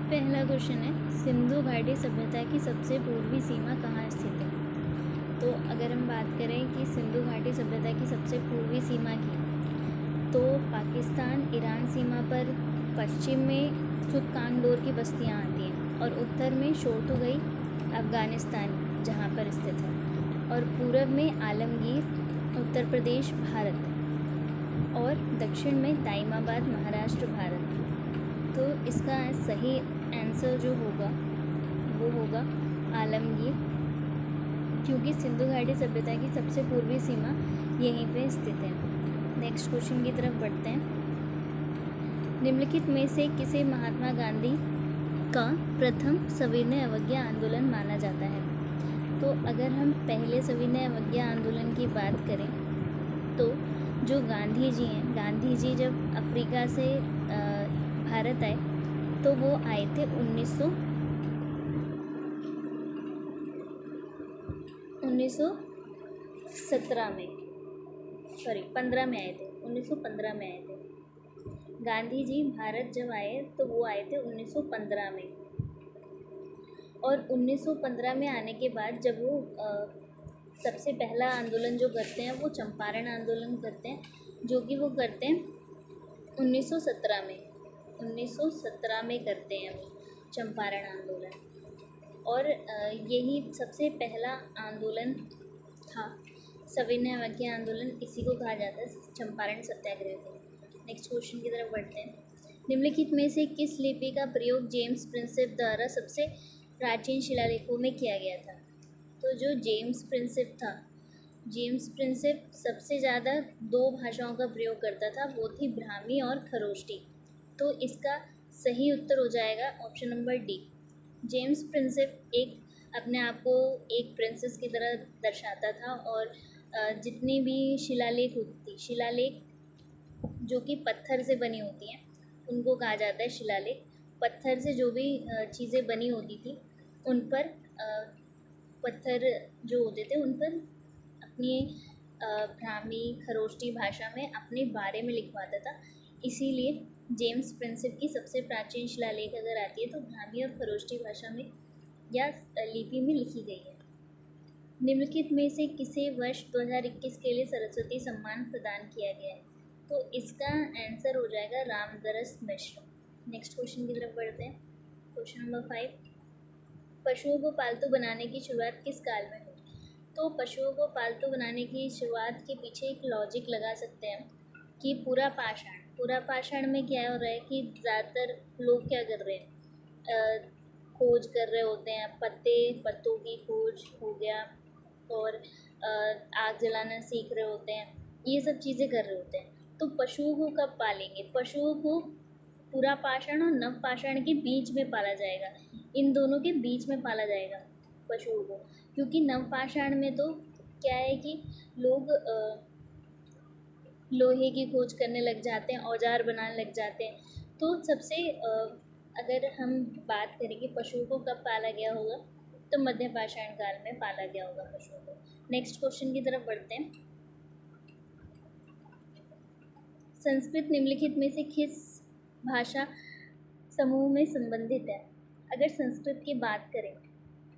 पहला क्वेश्चन है, सिंधु घाटी सभ्यता की सबसे पूर्वी सीमा कहाँ स्थित है। तो अगर हम बात करें कि सिंधु घाटी सभ्यता की सबसे पूर्वी सीमा की, तो पाकिस्तान ईरान सीमा पर पश्चिम में सुतकांगडोर की बस्तियाँ आती हैं और उत्तर में शोटुगई अफ़गानिस्तान जहाँ पर स्थित है, और पूरब में आलमगीर उत्तर प्रदेश भारत, और दक्षिण में दाइमाबाद महाराष्ट्र भारत। तो इसका सही आंसर जो होगा वो होगा आलमगीर, क्योंकि सिंधु घाटी सभ्यता की सबसे पूर्वी सीमा यहीं पे स्थित है। नेक्स्ट क्वेश्चन की तरफ बढ़ते हैं। निम्नलिखित में से किसे महात्मा गांधी का प्रथम सविनय अवज्ञा आंदोलन माना जाता है। तो अगर हम पहले सविनय अवज्ञा आंदोलन की बात करें तो जो गांधी जी हैं, गांधी जी जब अफ्रीका से भारत आए तो वो आए थे 1917 में, 15 में आए थे, 1915 में आए थे। गांधी जी भारत जब आए तो वो आए थे 1915 में, और 1915 में आने के बाद जब वो सबसे पहला आंदोलन जो करते हैं वो चंपारण आंदोलन करते हैं, जो कि वो करते हैं 1917 में, 1917 में करते हैं वो चंपारण आंदोलन। और यही सबसे पहला आंदोलन था, सविनय अवज्ञा आंदोलन इसी को कहा जाता है, चंपारण सत्याग्रह को। नेक्स्ट क्वेश्चन की तरफ बढ़ते हैं। निम्नलिखित में से किस लिपि का प्रयोग जेम्स प्रिंसेप द्वारा सबसे प्राचीन शिलालेखों में किया गया था। तो जो जेम्स प्रिंसेप था, जेम्स प्रिंसेप सबसे ज़्यादा 2 भाषाओं का प्रयोग करता था, वो थी ब्राह्मी और खरोष्टी। तो इसका सही उत्तर हो जाएगा option number D. James Prinsep अपने आप को एक प्रिंसेस की तरह दर्शाता था, और जितनी भी शिलालेख होती थी, शिलालेख जो कि पत्थर से बनी होती हैं उनको कहा जाता है शिलालेख। पत्थर से जो भी चीज़ें बनी होती थी उन पर पत्थर जो होते थे उन पर अपनी ब्राह्मी खरोष्टी भाषा में अपने बारे में लिखवाता था। इसीलिए जेम्स प्रिंसेप की सबसे प्राचीन शिलालेख अगर आती है तो ब्राह्मी और खरोष्टी भाषा में या लिपि में लिखी गई है। निम्नलिखित में से किसे वर्ष 2021 के लिए सरस्वती सम्मान प्रदान किया गया है। तो इसका आंसर हो जाएगा रामदरस मिश्र। नेक्स्ट क्वेश्चन की तरफ बढ़ते हैं। क्वेश्चन नंबर 5, पशुओं को पालतू बनाने की शुरुआत किस काल में हुई। तो पशुओं को पालतू बनाने की शुरुआत के पीछे एक लॉजिक लगा सकते हैं कि पूरा पाषाण में क्या हो रहा है कि ज़्यादातर लोग क्या कर रहे हैं, खोज कर रहे होते हैं, पत्तों की खोज हो गया, और आग जलाना सीख रहे होते हैं, ये सब चीज़ें कर रहे होते हैं। तो पशुओं को कब पालेंगे, पशुओं को पूरा पाषाण और नव पाषाण के बीच में पाला जाएगा, इन दोनों के बीच में पाला जाएगा पशुओं को, क्योंकि नव पाषाण में तो क्या है कि लोग लोहे की खोज करने लग जाते हैं, औजार बनाने लग जाते हैं। तो सबसे अगर हम बात करें कि पशुओं को कब पाला गया होगा, तो मध्य पाषाण काल में पाला गया होगा पशुओं को। नेक्स्ट क्वेश्चन की तरफ बढ़ते हैं। संस्कृत निम्नलिखित में से किस भाषा समूह में संबंधित है। अगर संस्कृत की बात करें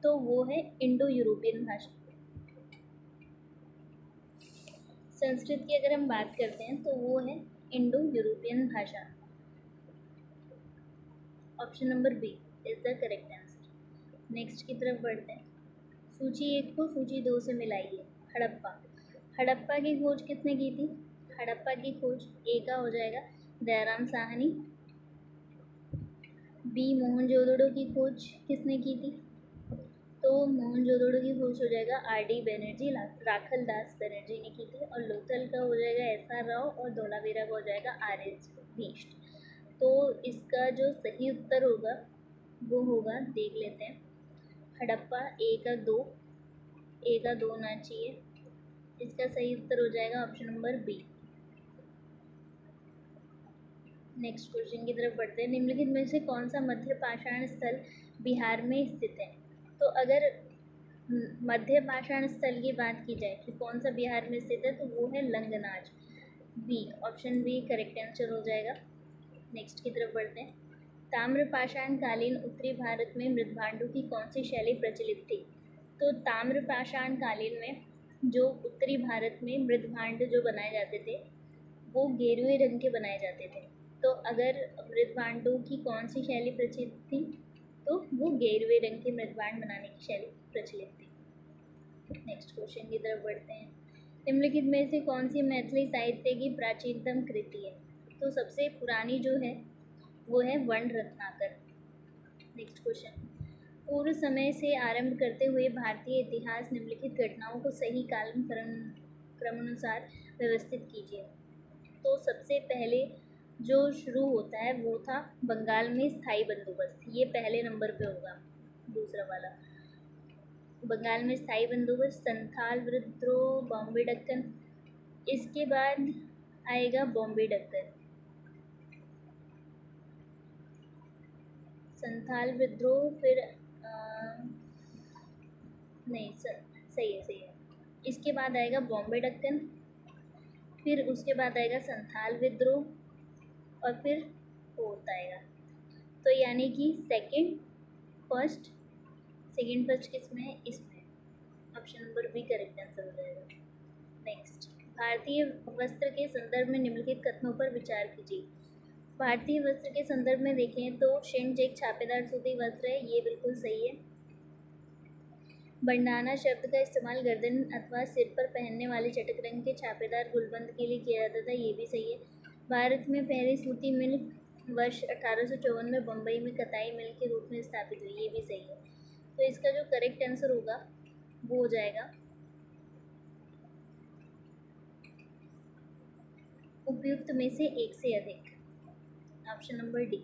तो वो है इंडो यूरोपियन भाषा। संस्कृत की अगर हम बात करते हैं तो वो है इंडो यूरोपियन भाषा। Option number B is the correct answer. Next की तरफ बढ़ते हैं। सूची 1 को सूची 2 से मिलाइए। हड़प्पा की खोज किसने की थी। हड़प्पा की खोज ए का हो जाएगा दयाराम साहनी। बी मोहनजोदड़ो की खोज किसने की थी, तो मोहनजोदड़ो की खोज हो जाएगा आर.डी. बनर्जी, राखल दास बनर्जी ने की थी। और लोथल का हो जाएगा एस.आर. राव, और धोलावीरा का हो जाएगा आर.एस. भीष्ट। तो इसका जो सही उत्तर होगा वो होगा, देख लेते हैं, हड़प्पा ए का 2 होना चाहिए। इसका सही उत्तर हो जाएगा option number B. Next question की तरफ बढ़ते हैं। निम्नलिखित में से कौन सा मध्य पाषाण स्थल बिहार में स्थित है। तो अगर मध्य पाषाण स्थल की बात की जाए कि कौन सा बिहार में स्थित है, तो वो है लंगनाज। B, option B correct answer हो जाएगा। नेक्स्ट की तरफ बढ़ते हैं। ताम्रपाषाण कालीन उत्तरी भारत में मृदभांडों की कौन सी शैली प्रचलित थी? तो ताम्रपाषाण कालीन में जो उत्तरी भारत में मृदभांड जो बनाए जाते थे वो गेरुए रंग के बनाए जाते थे। तो अगर मृदभांडों की कौन सी शैली प्रचलित थी तो वो गेरुए रंग के मृदभांड बनाने की शैली प्रचलित थी। नेक्स्ट क्वेश्चन की तरफ बढ़ते हैं। निम्नलिखित में से कौन सी मैथिली साहित्य की प्राचीनतम कृति है? तो सबसे पुरानी जो है वो है वर्ण रत्नाकर। नेक्स्ट क्वेश्चन, पूर्व समय से आरंभ करते हुए भारतीय इतिहास निम्नलिखित घटनाओं को सही कालन क्रमानुसार व्यवस्थित कीजिए। तो सबसे पहले जो शुरू होता है वो था बंगाल में स्थायी बंदोबस्त, ये पहले नंबर पे होगा। दूसरा वाला बंगाल में स्थायी बंदोबस्त, संथाल विद्रोह, बॉम्बे दक्कन। इसके बाद आएगा बॉम्बे दक्कन, संथाल विद्रोह, फिर नहीं सही है। इसके बाद आएगा बॉम्बे दक्कन, फिर उसके बाद आएगा संथाल विद्रोह और फिर फोर्थ आएगा। तो यानी कि सेकंड फर्स्ट किसमें है? इसमें। Option number B correct answer हो जाएगा। नेक्स्ट, भारतीय वस्त्र के संदर्भ में निम्नलिखित कथनों पर विचार कीजिए। भारतीय वस्त्र के संदर्भ में देखें तो शिंज एक छापेदार सूती वस्त्र है, ये बिल्कुल सही है। बंडाना शब्द का इस्तेमाल गर्दन अथवा सिर पर पहनने वाले चटक रंग के छापेदार गुलबंद के लिए किया जाता था, ये भी सही है। भारत में पहली सूती मिल वर्ष 1854 में बम्बई में कताई मिल के रूप में स्थापित हुई, ये भी सही है। तो इसका जो करेक्ट आंसर होगा वो हो जाएगा उपयुक्त में से एक से अधिक, ऑप्शन नंबर डी।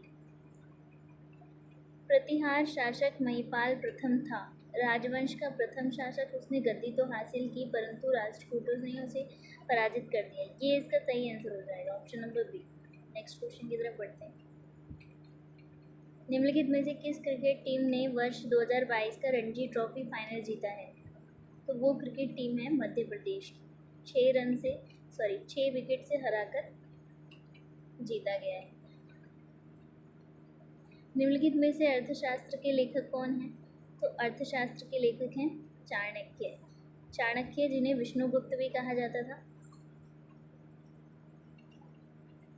प्रतिहार शासक महिपाल प्रथम था। राजवंश का प्रथम शासक, उसने गद्दी तो हासिल की परंतु राष्ट्रकूटों ने उसे पराजित कर दिया, ये इसका सही आंसर हो जाएगा, option number B. Next question की तरफ बढ़ते हैं। निम्नलिखित में से किस क्रिकेट टीम ने वर्ष 2022 का रणजी ट्रॉफी फाइनल जीता है? तो वो क्रिकेट टीम है मध्य प्रदेश की। 6 विकेट से हराकर जीता गया है। निम्नलिखित में से अर्थशास्त्र के लेखक कौन हैं? तो अर्थशास्त्र के लेखक हैं चाणक्य, जिन्हें विष्णुगुप्त भी कहा जाता था।